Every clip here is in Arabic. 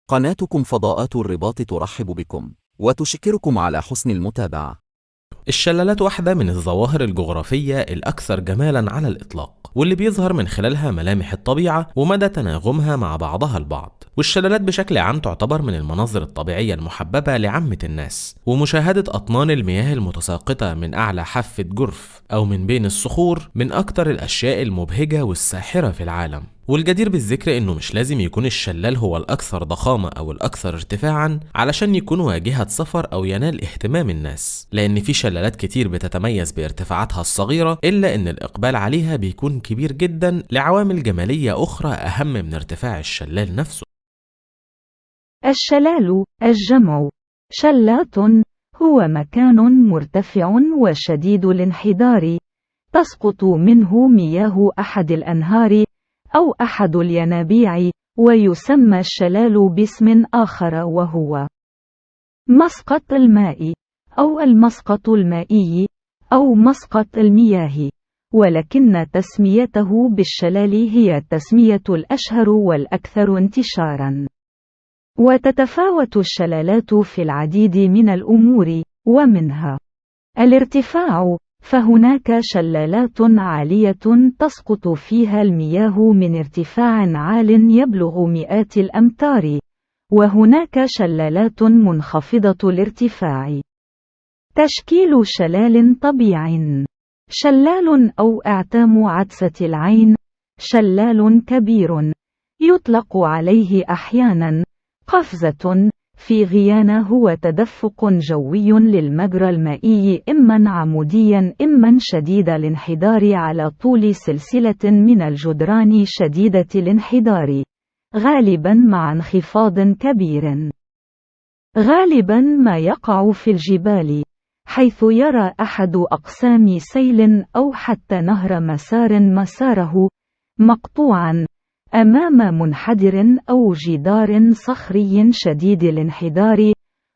قناتكم فضاءات الرباط ترحب بكم وتشكركم على حسن المتابعة. الشلالات واحدة من الظواهر الجغرافية الأكثر جمالاً على الإطلاق، واللي بيظهر من خلالها ملامح الطبيعة ومدى تناغمها مع بعضها البعض. والشلالات بشكل عام تعتبر من المناظر الطبيعية المحببة لعامة الناس، ومشاهدة أطنان المياه المتساقطة من أعلى حافة جرف أو من بين الصخور من أكتر الأشياء المبهجة والساحرة في العالم. والجدير بالذكر انه مش لازم يكون الشلال هو الاكثر ضخامة او الاكثر ارتفاعا علشان يكون واجهة سفر او ينال اهتمام الناس، لان في شلالات كتير بتتميز بارتفاعاتها الصغيرة الا ان الاقبال عليها بيكون كبير جدا لعوامل جمالية اخرى اهم من ارتفاع الشلال نفسه. الشلال الجمع شلات هو مكان مرتفع وشديد الانحدار تسقط منه مياه أحد الأنهار أو أحد الينابيع، ويسمى الشلال باسم آخر وهو مسقط الماء أو المسقط المائي أو مسقط المياه، ولكن تسميته بالشلال هي التسمية الأشهر والأكثر انتشاراً. وتتفاوت الشلالات في العديد من الأمور، ومنها الارتفاع، فهناك شلالات عالية تسقط فيها المياه من ارتفاع عال يبلغ مئات الأمتار، وهناك شلالات منخفضة الارتفاع. تشكيل شلال طبيعي: شلال أو إعتام عدسة العين، شلال كبير يطلق عليه أحيانا قفزة في غيانا، هو تدفق جوي للمجرى المائي إما عموديا إما شديد الانحدار على طول سلسلة من الجدران شديدة الانحدار، غالبا مع انخفاض كبير. غالبا ما يقع في الجبال، حيث يرى أحد أقسام سيل أو حتى نهر مساره مقطوعا أمام منحدر أو جدار صخري شديد الانحدار،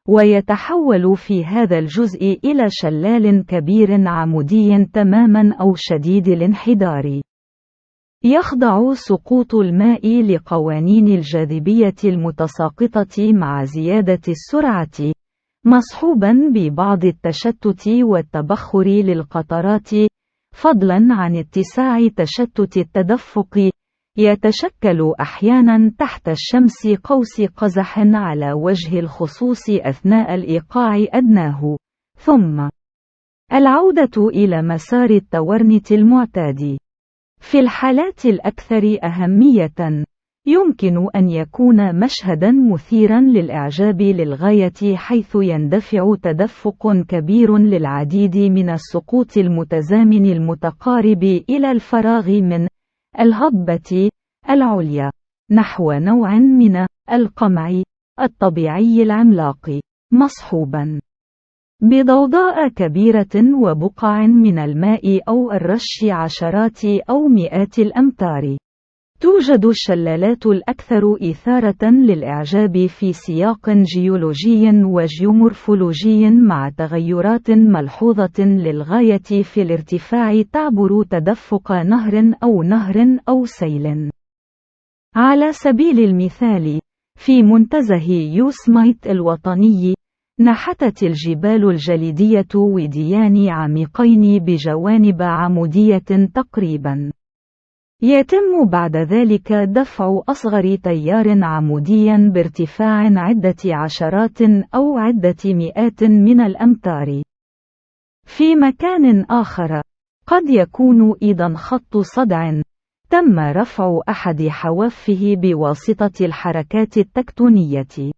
ويتحول في هذا الجزء إلى شلال كبير عمودي تماما أو شديد الانحدار. يخضع سقوط الماء لقوانين الجاذبية المتساقطة مع زيادة السرعة، مصحوبا ببعض التشتت والتبخر للقطرات، فضلا عن اتساع تشتت التدفق. يتشكل أحيانا تحت الشمس قوس قزح على وجه الخصوص أثناء الإيقاع أدناه، ثم العودة إلى مسار التورنت المعتاد. في الحالات الأكثر أهمية، يمكن أن يكون مشهدا مثيرا للإعجاب للغاية، حيث يندفع تدفق كبير للعديد من السقوط المتزامن المتقارب إلى الفراغ من الهضبة العليا نحو نوع من القمع الطبيعي العملاق، مصحوبا بضوضاء كبيرة وبقع من الماء أو الرش عشرات أو مئات الأمتار. توجد الشلالات الأكثر إثارة للإعجاب في سياق جيولوجي وجيومورفولوجي مع تغيرات ملحوظة للغاية في الارتفاع تعبر تدفق نهر أو سيل. على سبيل المثال، في منتزه يوسمايت الوطني، نحتت الجبال الجليدية وديان عميقين بجوانب عمودية تقريبا. يتم بعد ذلك دفع أصغر تيار عمودي بارتفاع عدة عشرات أو عدة مئات من الأمتار. في مكان آخر، قد يكون أيضا خط صدع تم رفع أحد حوافه بواسطة الحركات التكتونية.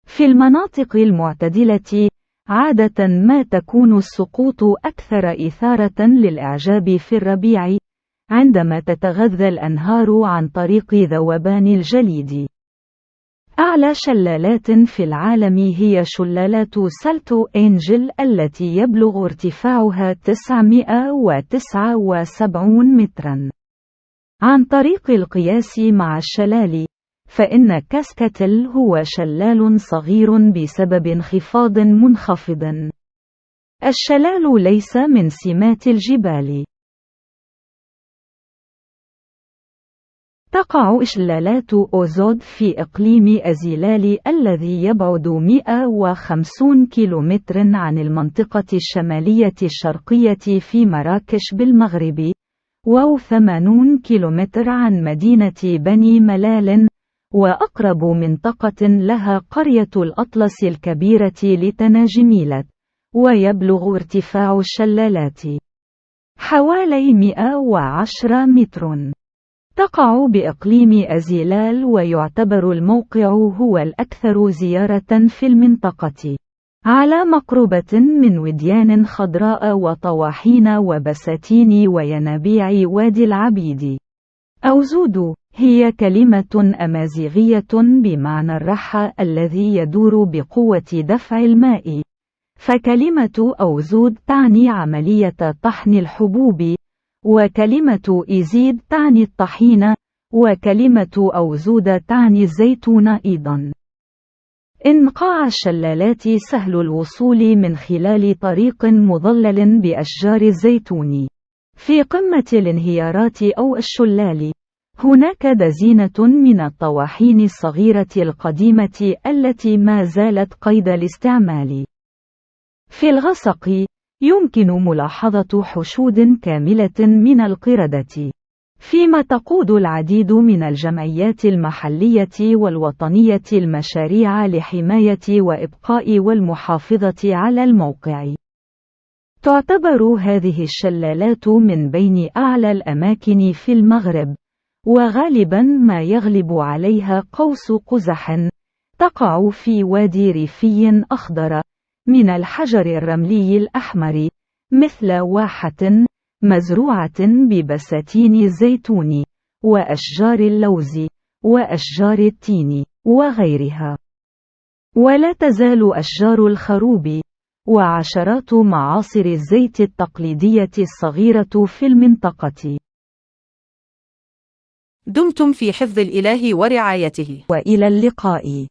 في المناطق المعتدلة، عادة ما تكون السقوط أكثر إثارة للإعجاب في الربيع، عندما تتغذى الأنهار عن طريق ذوبان الجليد. أعلى شلالات في العالم هي شلالات سالتو إنجل التي يبلغ ارتفاعها 979 مترا. عن طريق القياس مع الشلال، فإن كاسكاتل هو شلال صغير بسبب انخفاض منخفض. الشلال ليس من سمات الجبال. تقع شلالات أوزود في إقليم أزيلال الذي يبعد 150 كيلومتر عن المنطقة الشمالية الشرقية في مراكش بالمغرب، و80 كيلومتر عن مدينة بني ملال، وأقرب منطقة لها قرية الأطلس الكبيرة لتناجميلت، ويبلغ ارتفاع الشلالات حوالي 110 متر. تقع بإقليم أزيلال، ويعتبر الموقع هو الأكثر زيارة في المنطقة، على مقربة من وديان خضراء وطواحين وبساتين وينابيع وادي العبيد. أوزود هي كلمة أمازيغية بمعنى الرحى الذي يدور بقوة دفع الماء، فكلمة أوزود تعني عملية طحن الحبوب، وكلمة إيزيد تعني الطحين، وكلمة أوزود تعني الزيتون أيضا. انقاع الشلالات سهل الوصول من خلال طريق مظلل بأشجار الزيتون. في قمة الانهيارات أو الشلال هناك دزينة من الطواحين الصغيرة القديمة التي ما زالت قيد الاستعمال. في الغسق يمكن ملاحظة حشود كاملة من القردة، فيما تقود العديد من الجمعيات المحلية والوطنية المشاريع لحماية وإبقاء والمحافظة على الموقع. تعتبر هذه الشلالات من بين أعلى الأماكن في المغرب، وغالبا ما يغلب عليها قوس قزح. تقع في وادي ريفي أخضر من الحجر الرملي الأحمر، مثل واحة مزروعة ببساتين الزيتون وأشجار اللوز وأشجار التين وغيرها. ولا تزال أشجار الخروب وعشرات معاصر الزيت التقليدية الصغيرة في المنطقة. دمتم في حفظ الإله ورعايته. وإلى اللقاء.